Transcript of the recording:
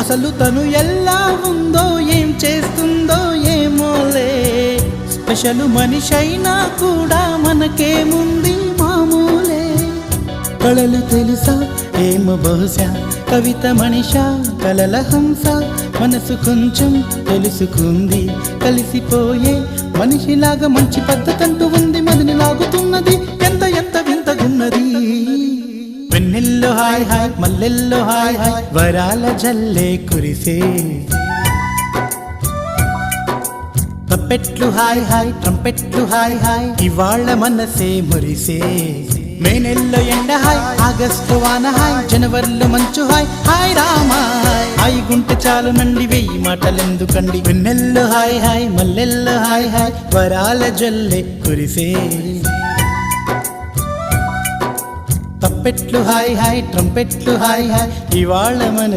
అసలు తను ఎలా ఉందో ఏం చేస్తుందో ఏమోలే, స్పెషల్ మనిషైనా కూడా మనకేముంది మామూలే. కళలు తెలుసా ఏమో బహుశా, కవిత మనిషా కలల హంస, మనసు కొంచెం తెలుసుకుంది కలిసిపోయే మనిషిలాగా, మంచి పద్ధతంటూ ఉంది మదిని లాగుతున్నది, ఎంత ఎంత వింతగున్నది. వెన్నెల్లో హాయ్ హాయ్ మల్లెల్లో హాయ్ హాయ్, వరాల జల్లే కురిసే. తప్పెట్లు హాయ్ హాయ్ ట్రంపెట్లు హాయ్ హాయ్, ఇవాళ మనసే మురిసే. మే నెల్లో ఎండ హాయ్, ఆగస్టు వాన హాయ్, జనవరిలో మంచు హాయ్, హాయ్ రామా హాయ్ గుంటె చాలు నండి వెయ్యి మాటలెందుకండి. వెన్నెల్లో హాయ్ హాయ్ మల్లెల్లో హాయ్ హాయ్, వరాల జల్లే కురిసే. తప్పెట్లు హాయ్ హాయ్ ట్రంపెట్లు హాయ్ హాయ్, ఇవాళ మన